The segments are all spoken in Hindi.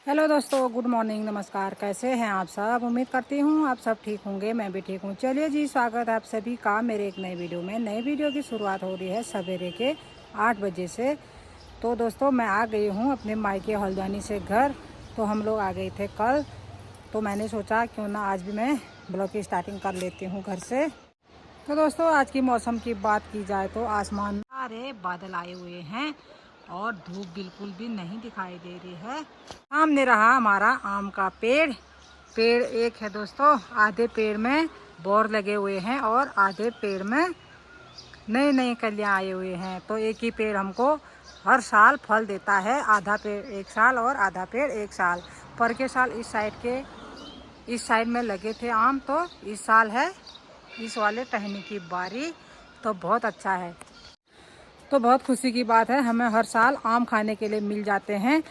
हेलो दोस्तों, गुड मॉर्निंग, नमस्कार। कैसे हैं आप सब? उम्मीद करती हूँ आप सब ठीक होंगे, मैं भी ठीक हूँ। चलिए जी, स्वागत है आप सभी का मेरे एक नए वीडियो में। नई वीडियो की शुरुआत हो रही है सवेरे के 8 बजे से। तो दोस्तों, मैं आ गई हूँ अपने मायके हल्द्वानी से घर। तो हम लोग आ गए थे कल, तो मैंने सोचा क्यों ना आज भी मैं ब्लॉग की स्टार्टिंग कर लेती हूँ घर से। तो दोस्तों, आज की मौसम की बात की जाए तो आसमान में सारे बादल आए हुए हैं और धूप बिल्कुल भी नहीं दिखाई दे रही है। सामने रहा हमारा आम का पेड़। पेड़ एक है दोस्तों, आधे पेड़ में बोर लगे हुए हैं और आधे पेड़ में नए नए कलियां आए हुए हैं। तो एक ही पेड़ हमको हर साल फल देता है, आधा पेड़ एक साल और आधा पेड़ एक साल। पर के साल इस साइड में लगे थे आम, तो इस साल है इस वाले टहनी की बारी। तो बहुत अच्छा है, तो बहुत खुशी की बात है। हमें हर साल आम खाने के लिए मिल जाते हैं।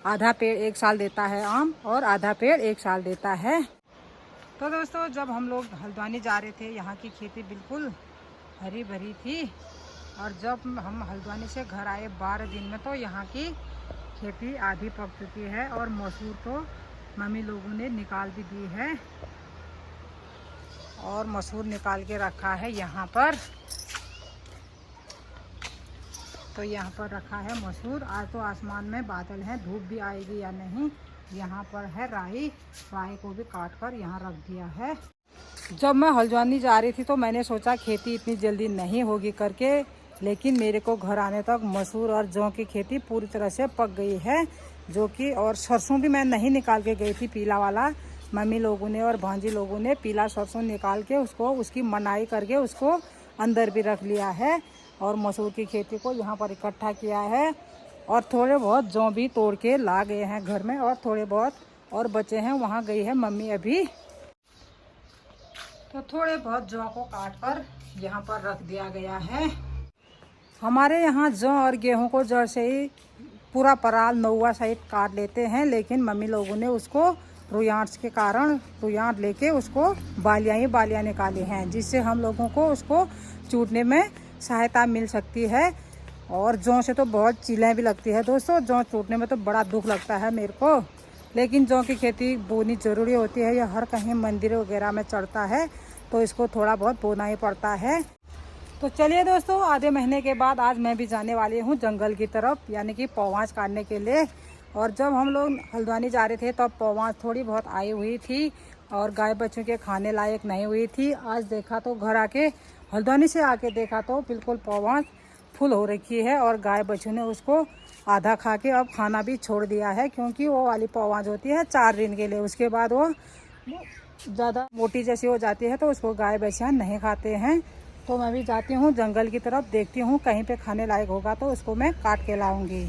आधा पेड़ एक साल देता है आम और आधा पेड़ एक साल देता है। तो दोस्तों, जब हम लोग हल्द्वानी जा रहे थे, यहाँ की खेती बिल्कुल हरी भरी थी। और जब हम हल्द्वानी से घर आए 12 दिन में, तो यहाँ की खेती आधी पक चुकी है और मसूर तो मम्मी लोगों ने निकाल भी दी है। और मसूर निकाल के रखा है यहाँ पर। तो यहाँ पर रखा है मसूर। आज तो आसमान में बादल हैं, धूप भी आएगी या नहीं। यहाँ पर है राई को भी काट कर यहाँ रख दिया है। जब मैं हल्द्वानी जा रही थी तो मैंने सोचा खेती इतनी जल्दी नहीं होगी करके, लेकिन मेरे को घर आने तक मसूर और जौ की खेती पूरी तरह से पक गई है। जो कि और सरसों भी मैं नहीं निकाल के गई थी, पीला वाला मम्मी लोगों ने और भांजी लोगों ने पीला सरसों निकाल के उसकी मनाई करके उसको अंदर भी रख लिया है। और मसूर की खेती को यहाँ पर इकट्ठा किया है। और थोड़े बहुत जौ भी तोड़ के ला गए हैं घर में, और थोड़े बहुत और बचे हैं, वहाँ गई है मम्मी अभी। तो थोड़े बहुत जौ को काट कर यहाँ पर रख दिया गया है। हमारे यहाँ जौ और गेहूं को जड़ से ही पूरा पराल नौवा साइड काट लेते हैं, लेकिन मम्मी लोगों ने उसको रुइयार्स के कारण रुइयार्ड लेके उसको बालियाँ निकाली हैं, जिससे हम लोगों को उसको चूटने में सहायता मिल सकती है। और जौ से तो बहुत चीलें भी लगती है दोस्तों, जौ टूटने में तो बड़ा दुख लगता है मेरे को। लेकिन जौ की खेती बोनी ज़रूरी होती है, यह हर कहीं मंदिर वगैरह में चढ़ता है, तो इसको थोड़ा बहुत बोना ही पड़ता है। तो चलिए दोस्तों, आधे महीने के बाद आज मैं भी जाने वाली हूँ जंगल की तरफ, यानी कि पौवाँच काटने के लिए। और जब हम लोग हल्द्वानी जा रहे थे तब पौवाँच थोड़ी बहुत आई हुई थी और गाय बच्चों के खाने लायक नहीं हुई थी। आज देखा तो घर आके, हल्द्वानी से आके देखा तो बिल्कुल पौवाँच फुल हो रखी है। और गाय बच्चों ने उसको आधा खा के अब खाना भी छोड़ दिया है, क्योंकि वो वाली पौवाँच होती है 4 दिन के लिए, उसके बाद वो ज़्यादा मोटी जैसी हो जाती है, तो उसको गाय बच्चियाँ नहीं खाते हैं। तो मैं भी जाती हूँ जंगल की तरफ, देखती हूँ कहीं पे खाने लायक होगा तो उसको मैं काट के लाऊंगी।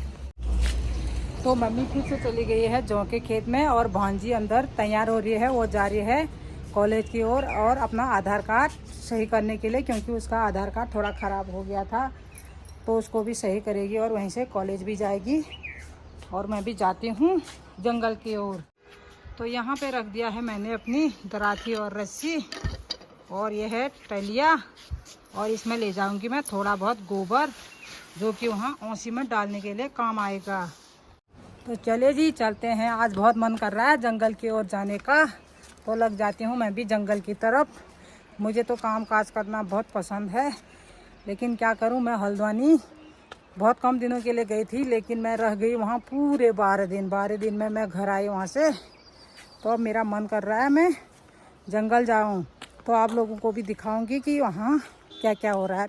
तो मम्मी फिर से चली गई है जौ के खेत में, और भांजी अंदर तैयार हो रही है, वो जा रही है कॉलेज की ओर और अपना आधार कार्ड सही करने के लिए, क्योंकि उसका आधार कार्ड थोड़ा ख़राब हो गया था, तो उसको भी सही करेगी और वहीं से कॉलेज भी जाएगी। और मैं भी जाती हूँ जंगल की ओर। तो यहाँ पे रख दिया है मैंने अपनी दराती और रस्सी, और यह है टलिया, और इसमें ले जाऊंगी मैं थोड़ा बहुत गोबर, जो कि वहाँ औंसी में डालने के लिए काम आएगा। तो चले जी, चलते हैं। आज बहुत मन कर रहा है जंगल की ओर जाने का, तो लग जाती हूँ मैं भी जंगल की तरफ। मुझे तो काम काज करना बहुत पसंद है, लेकिन क्या करूँ, मैं हल्द्वानी बहुत कम दिनों के लिए गई थी, लेकिन मैं रह गई वहाँ पूरे 12 दिन में मैं घर आई वहाँ से। तो अब मेरा मन कर रहा है मैं जंगल जाऊँ, तो आप लोगों को भी दिखाऊंगी कि वहाँ क्या क्या हो रहा है।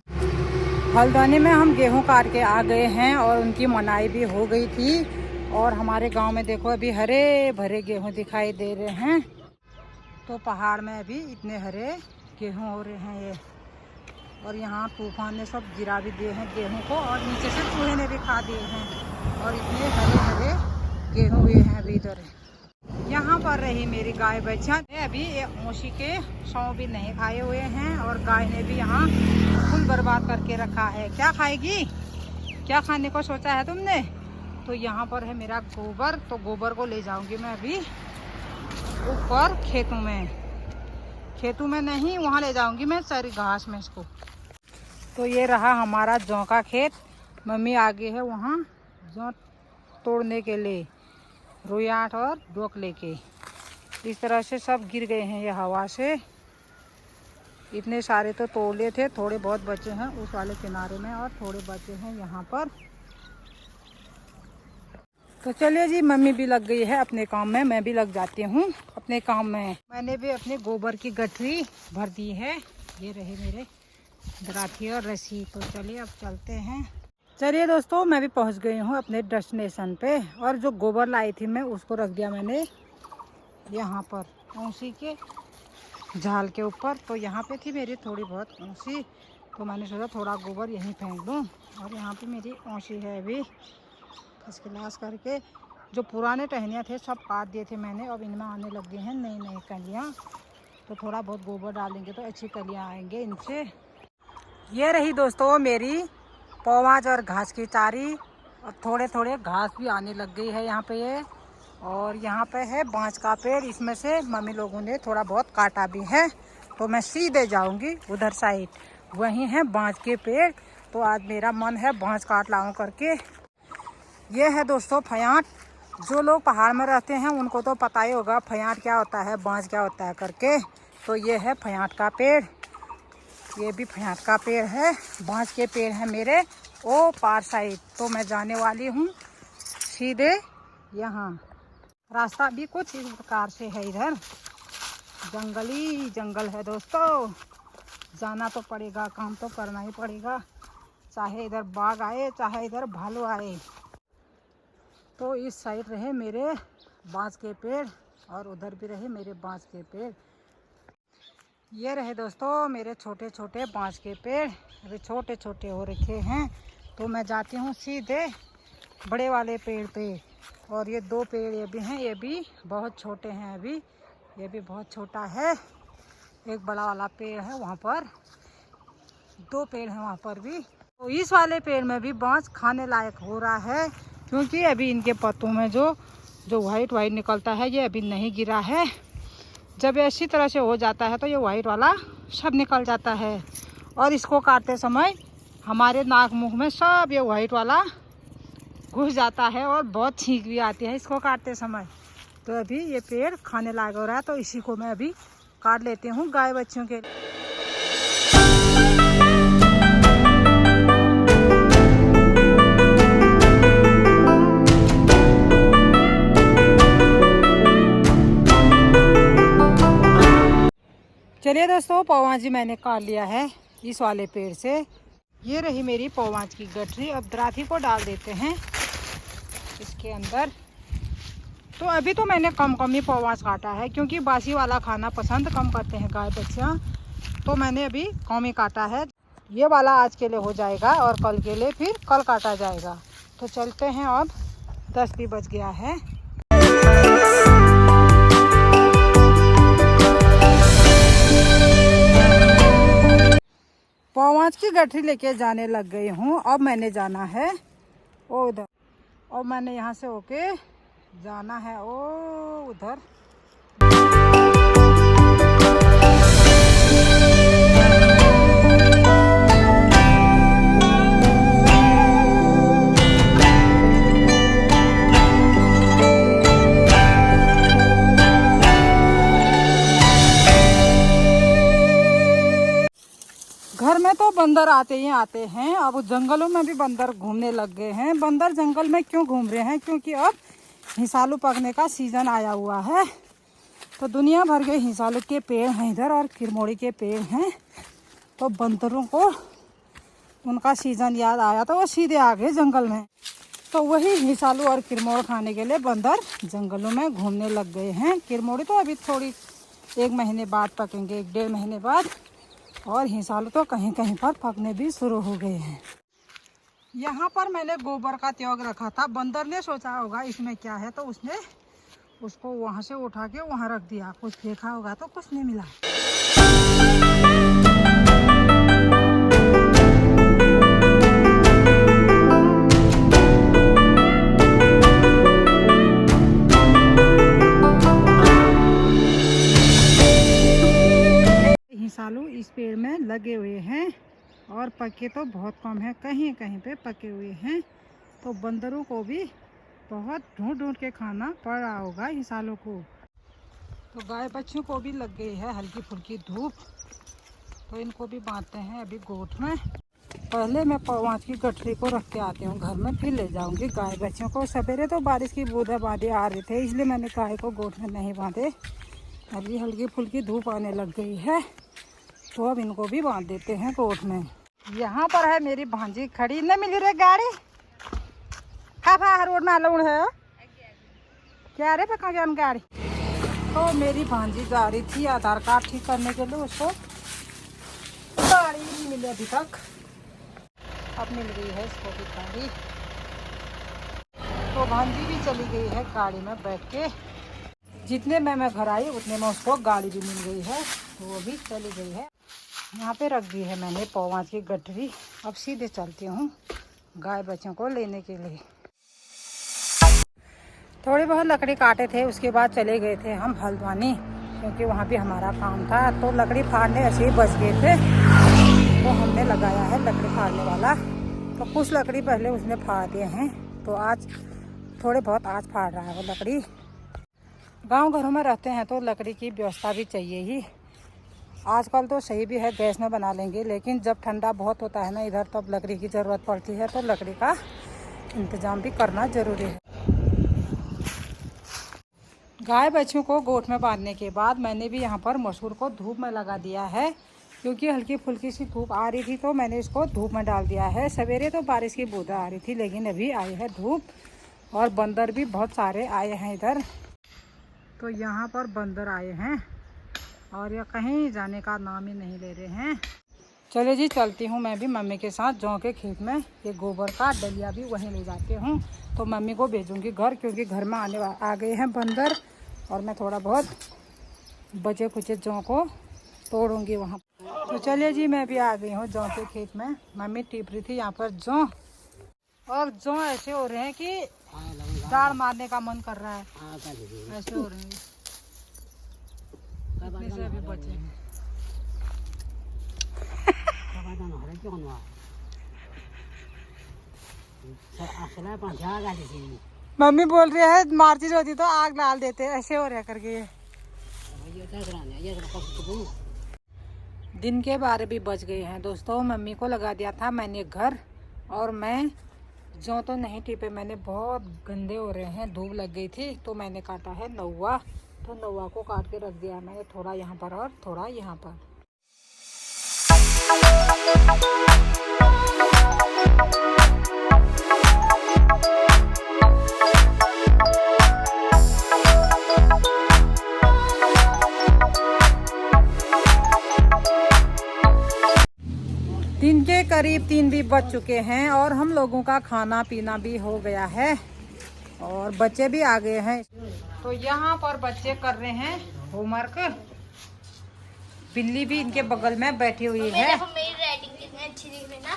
हल्द्वानी में हम गेहूं काट के आ गए हैं और उनकी मनाई भी हो गई थी। और हमारे गांव में देखो अभी हरे भरे गेहूं दिखाई दे रहे हैं। तो पहाड़ में अभी इतने हरे गेहूं हो रहे हैं ये। और यहाँ तूफान ने सब गिरा भी दिए हैं गेहूं को, और नीचे से चूहे ने भी खा दिए हैं। और इतने हरे हरे गेहूं हुए हैं अभी इधर। यहाँ पर रही मेरी गाय बच्चियाँ, अभी ये औंसी के सौ भी नहीं खाए हुए हैं, और गाय ने भी यहाँ फुल बर्बाद करके रखा है। क्या खाएगी, क्या खाने को सोचा है तुमने? तो यहाँ पर है मेरा गोबर, तो गोबर को ले जाऊंगी मैं अभी ऊपर खेतों में नहीं, वहाँ ले जाऊंगी मैं सारी घास में इसको। तो ये रहा हमारा जौ का खेत। मम्मी आगे है वहाँ जौ तोड़ने के लिए, रुइयाट और डोक लेके इस तरह से सब गिर गए हैं ये हवा से। इतने सारे तो तोड़ लिए थे, थोड़े बहुत बचे हैं उस वाले किनारे में और थोड़े बचे हैं यहाँ पर। तो चलिए जी, मम्मी भी लग गई है अपने काम में, मैं भी लग जाती हूँ अपने काम में। मैंने भी अपने गोबर की गठरी भर दी है। ये रहे मेरे दराठी और रस्सी। तो चलिए अब चलते हैं। चलिए दोस्तों, मैं भी पहुँच गई हूँ अपने डेस्टिनेशन पे। और जो गोबर लाई थी मैं उसको रख दिया मैंने यहाँ पर औंसी के झाल के ऊपर। तो यहाँ पे थी मेरी थोड़ी बहुत औंसी, तो मैंने सोचा थोड़ा गोबर यहीं फेंक दूँ। और यहाँ पे मेरी औंसी है अभी फर्स्ट क्लास करके। जो पुराने टहनियाँ थे सब काट दिए थे मैंने, अब इनमें आने लग गए हैं नई नई कलियाँ। तो थोड़ा बहुत गोबर डालेंगे तो अच्छी कलियाँ आएंगे इनसे। ये रही दोस्तों मेरी पौवाज और घास की चारी। और थोड़े थोड़े घास भी आने लग गई है यहाँ पे ये। और यहाँ पे है बांज का पेड़, इसमें से मम्मी लोगों ने थोड़ा बहुत काटा भी है। तो मैं सीधे जाऊँगी उधर साइड, वहीं है बांज के पेड़। तो आज मेरा मन है बांज काट लाऊं करके। ये है दोस्तों फयाट। जो लोग पहाड़ में रहते हैं उनको तो पता ही होगा फयाट क्या होता है, बांज क्या होता है करके। तो ये है फयाट का पेड़, ये भी फयाट का पेड़ है। बांज के पेड़ है मेरे ओ पार साइड। तो मैं जाने वाली हूँ सीधे यहाँ। रास्ता भी कुछ इस प्रकार से है, इधर जंगली जंगल है दोस्तों। जाना तो पड़ेगा, काम तो करना ही पड़ेगा, चाहे इधर बाघ आए चाहे इधर भालू आए। तो इस साइड रहे मेरे बांज के पेड़ और उधर भी रहे मेरे बांज के पेड़। ये रहे दोस्तों मेरे छोटे छोटे बांज के पेड़, अभी छोटे छोटे हो रखे हैं। तो मैं जाती हूँ सीधे बड़े वाले पेड़ पे। और ये दो पेड़ ये भी हैं, ये भी बहुत छोटे हैं अभी, ये भी बहुत छोटा है। एक बड़ा वाला पेड़ है वहाँ पर, दो पेड़ हैं वहाँ पर भी। तो इस वाले पेड़ में भी बांज खाने लायक हो रहा है, क्योंकि अभी इनके पत्तों में जो वाइट वाइट निकलता है ये अभी नहीं गिरा है। जब ऐसी तरह से हो जाता है तो ये वाइट वाला सब निकल जाता है। और इसको काटते समय हमारे नाक मुंह में सब ये वाइट वाला घुस जाता है और बहुत छींक भी आती है इसको काटते समय। तो अभी ये पेड़ खाने लायक हो रहा है, तो इसी को मैं अभी काट लेती हूँ गाय बच्चों के। चलिए दोस्तों, पौवाज जी मैंने काट लिया है इस वाले पेड़ से। ये रही मेरी पौवाज की गठरी। अब दराठी को डाल देते हैं इसके अंदर। तो अभी तो मैंने कम ही पौवाज काटा है, क्योंकि बासी वाला खाना पसंद कम करते हैं गाय बच्चियाँ। तो मैंने अभी कम ही काटा है। ये वाला आज के लिए हो जाएगा और कल के लिए फिर कल काटा जाएगा। तो चलते हैं, अब 10 भी बज गया है। पौवाज की गठरी लेके जाने लग गई हूँ। अब मैंने जाना है ओ उधर, और मैंने यहाँ से होके जाना है ओ उधर। घर में तो बंदर आते ही आते हैं, अब जंगलों में भी बंदर घूमने लग गए हैं। बंदर जंगल में क्यों घूम रहे हैं? क्योंकि अब हिसालू पकने का सीजन आया हुआ है। तो दुनिया भर के हिसालू के पेड़ हैं इधर और किरमोड़ी के पेड़ हैं। तो बंदरों को उनका सीजन याद आया तो वो सीधे आ गए जंगल में। तो वही हिसालू और किरमोड़ खाने के लिए बंदर जंगलों में घूमने लग गए हैं। किरमोड़ी तो अभी थोड़ी 1 महीने बाद पकेंगे, 1-1.5 महीने बाद। और हिसालू तो कहीं कहीं पर पकने भी शुरू हो गए हैं। यहाँ पर मैंने गोबर का त्याग रखा था। बंदर ने सोचा होगा इसमें क्या है, तो उसने उसको वहाँ से उठा के वहाँ रख दिया। कुछ फेंका होगा तो कुछ नहीं मिला। हिसालू इस पेड़ में लगे हुए हैं और पके तो बहुत कम है, कहीं कहीं पे पके हुए हैं। तो बंदरों को भी बहुत ढूंढ ढूंढ के खाना पड़ रहा होगा इन सालों को। तो गाय बच्चों को भी लग गई है हल्की फुल्की धूप, तो इनको भी बांधते हैं अभी गोठ में। पहले मैं पाँच की गठरी को रख के आती हूँ घर में, फिर ले जाऊंगी गाय बच्चों को। सवेरे तो बारिश की बूंदाबांदी आ रही थे, इसलिए मैंने गाय को गोठ में नहीं बांधे। अभी हल्की फुल्की धूप आने लग गई है, तो अब इनको भी बांध देते हैं गोठ में। यहाँ पर है मेरी भांजी खड़ी, न मिली रे गाड़ी खा रोड में आलूड़ है क्या रे पका गया गाड़ी। तो मेरी भांजी जा रही थी आधार कार्ड ठीक करने के लिए, उसको गाड़ी नहीं मिली अभी तक, अब मिल गई है इसको भी गाड़ी। तो भांजी भी चली गई है गाड़ी में बैठ के। जितने में मैं घर आई उतने में उसको गाड़ी भी मिल गई है, तो वो भी चली गई है। यहाँ पे रख दी है मैंने पाँच की गठरी। अब सीधे चलती हूँ गाय बच्चों को लेने के लिए। थोड़ी बहुत लकड़ी काटे थे, उसके बाद चले गए थे हम हल्द्वानी, क्योंकि वहाँ भी हमारा काम था। तो लकड़ी फाड़ने ऐसे ही बच गए थे, तो हमने लगाया है लकड़ी फाड़ने वाला। तो कुछ लकड़ी पहले उसने फाड़ दिए हैं, तो आज थोड़े बहुत आज फाड़ रहा है वो लकड़ी। गांव घरों में रहते हैं तो लकड़ी की व्यवस्था भी चाहिए ही। आजकल तो सही भी है, गैस में बना लेंगे, लेकिन जब ठंडा बहुत होता है ना इधर, तब लकड़ी की ज़रूरत पड़ती है। तो लकड़ी का इंतज़ाम भी करना ज़रूरी है। गाय बच्चों को गोठ में बांधने के बाद मैंने भी यहाँ पर मसूर को धूप में लगा दिया है, क्योंकि हल्की फुल्की सी धूप आ रही थी, तो मैंने इसको धूप में डाल दिया है। सवेरे तो बारिश की बूंदें आ रही थी, लेकिन अभी आई है धूप, और बंदर भी बहुत सारे आए हैं इधर। तो यहाँ पर बंदर आए हैं और ये कहीं जाने का नाम ही नहीं ले रहे हैं। चले जी चलती हूँ मैं भी मम्मी के साथ जौ के खेत में। ये गोबर का डलिया भी वहीं ले जाती हूँ, तो मम्मी को भेजूँगी घर, क्योंकि घर में आ गए हैं बंदर, और मैं थोड़ा बहुत बचे खुचे जौ को तोड़ूंगी वहाँ। तो चलिए जी मैं भी आ गई हूँ जौ के खेत में। मम्मी टिप रही थी यहाँ पर जौ, और जौ ऐसे हो रहे हैं कि दाड़ मारने का मन कर रहा है, ऐसे हो रहे हैं। इतने से अभी बचे हैं। मम्मी बोल रही है मार्चिस होती तो आग डाल देते, ऐसे हो रहा करके। ये दिन के 12 भी बज गए हैं दोस्तों। मम्मी को लगा दिया था मैंने घर, और मैं जौ तो नहीं टिपे मैंने, बहुत गंदे हो रहे हैं, धूप लग गई थी। तो मैंने काटा है नौवा, तो नौवा को काट के रख दिया मैंने, थोड़ा यहाँ पर और थोड़ा यहाँ पर। दिन के करीब 3 भी बज चुके हैं, और हम लोगों का खाना पीना भी हो गया है, और बच्चे भी आ गए हैं। तो यहाँ पर बच्चे कर रहे हैं होमवर्क। बिल्ली भी इनके बगल में बैठी हुई है। मेरी राइटिंग कितनी अच्छी दिख रही ना।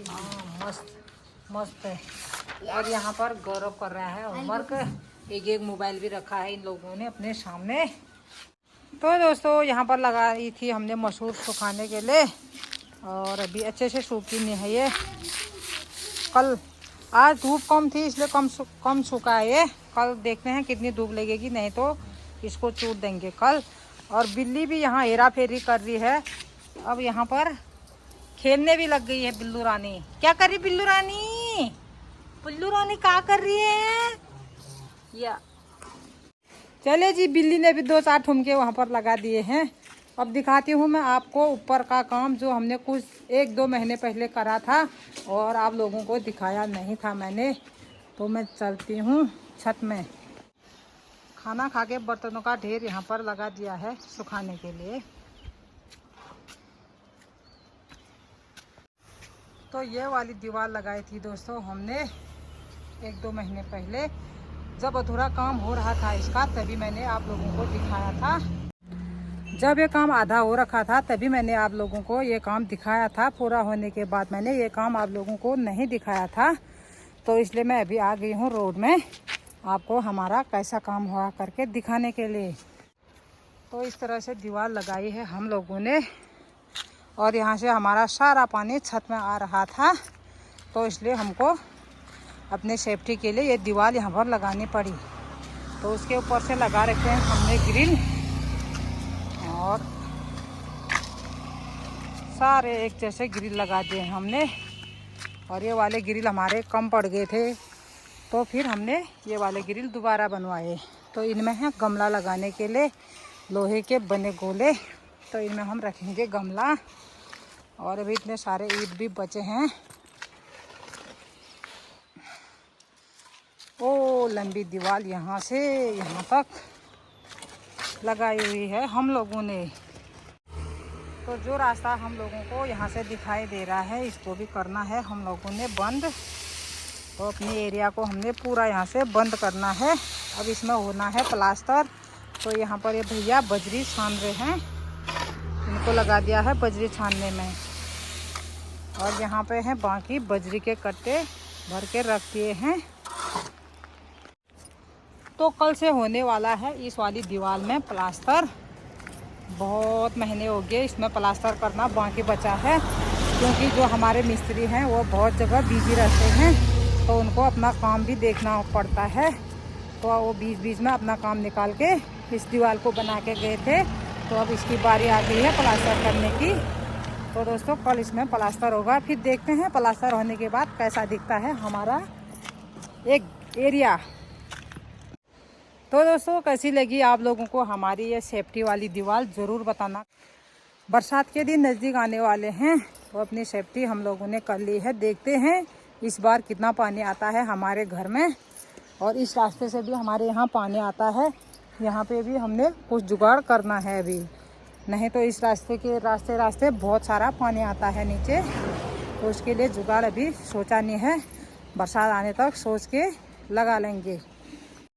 हाँ मस्त मस्त है। और यहाँ पर गौरव कर रहा है होमवर्क। एक मोबाइल भी रखा है इन लोगों ने अपने सामने। तो दोस्तों यहाँ पर लगाई थी हमने मसूर सुखाने के लिए, और अभी अच्छे से सूखी नहीं है ये। कल आज धूप कम थी इसलिए कम सूखा है ये। कल देखते हैं कितनी धूप लगेगी, नहीं तो इसको चूर देंगे कल। और बिल्ली भी यहाँ हेरा फेरी कर रही है। अब यहाँ पर खेलने भी लग गई है बिल्लू रानी। क्या कर रही बिल्लू रानी? बिल्लू रानी क्या कर रही है? या चले जी, बिल्ली ने भी 2-4 ठुमके वहाँ पर लगा दिए हैं। अब दिखाती हूँ मैं आपको ऊपर का काम, जो हमने कुछ 1-2 महीने पहले करा था और आप लोगों को दिखाया नहीं था मैंने। तो मैं चलती हूँ छत में। खाना खा के बर्तनों का ढेर यहाँ पर लगा दिया है सुखाने के लिए। तो ये वाली दीवार लगाई थी दोस्तों हमने 1-2 महीने पहले, जब अधूरा काम हो रहा था इसका, तभी मैंने आप लोगों को दिखाया था। जब ये काम आधा हो रखा था तभी मैंने आप लोगों को ये काम दिखाया था। पूरा होने के बाद मैंने ये काम आप लोगों को नहीं दिखाया था, तो इसलिए मैं अभी आ गई हूँ रोड में आपको हमारा कैसा काम हुआ करके दिखाने के लिए। तो इस तरह से दीवार लगाई है हम लोगों ने, और यहाँ से हमारा सारा पानी छत में आ रहा था, तो इसलिए हमको अपने सेफ्टी के लिए ये दीवार यहाँ पर लगानी पड़ी। तो उसके ऊपर से लगा रखे हैं हमने ग्रिल, और सारे एक जैसे ग्रिल लगा दिए हमने। और ये वाले ग्रिल हमारे कम पड़ गए थे, तो फिर हमने ये वाले ग्रिल दोबारा बनवाए। तो इनमें है गमला लगाने के लिए लोहे के बने गोले, तो इनमें हम रखेंगे गमला। और अभी इतने सारे ईंट भी बचे हैं। ओ लंबी दीवार यहाँ से यहाँ तक लगाई हुई है हम लोगों ने। तो जो रास्ता हम लोगों को यहाँ से दिखाई दे रहा है, इसको भी करना है हम लोगों ने बंद। तो अपने एरिया को हमने पूरा यहाँ से बंद करना है। अब इसमें होना है प्लास्टर। तो यहाँ पर ये भैया बजरी छान रहे हैं, इनको लगा दिया है बजरी छानने में। और यहाँ पे हैं बाकी बजरी के कट्टे भर के रख दिए हैं। तो कल से होने वाला है इस वाली दीवार में प्लास्टर। बहुत महीने हो गए इसमें प्लास्टर करना बाकी बचा है, क्योंकि जो हमारे मिस्त्री हैं वो बहुत जगह बिजी रहते हैं, तो उनको अपना काम भी देखना पड़ता है। तो वो बीच बीच में अपना काम निकाल के इस दीवार को बना के गए थे। तो अब इसकी बारी आ गई है प्लास्टर करने की। तो दोस्तों कल इसमें प्लास्टर होगा, फिर देखते हैं प्लास्टर होने के बाद कैसा दिखता है हमारा एक एरिया। तो दोस्तों कैसी लगी आप लोगों को हमारी ये सेफ्टी वाली दीवार, ज़रूर बताना। बरसात के दिन नज़दीक आने वाले हैं, तो अपनी सेफ्टी हम लोगों ने कर ली है। देखते हैं इस बार कितना पानी आता है हमारे घर में। और इस रास्ते से भी हमारे यहाँ पानी आता है, यहाँ पे भी हमने कुछ जुगाड़ करना है अभी, नहीं तो इस रास्ते के रास्ते बहुत सारा पानी आता है नीचे। तो उसके लिए जुगाड़ अभी सोचा नहीं है, बरसात आने तक सोच के लगा लेंगे।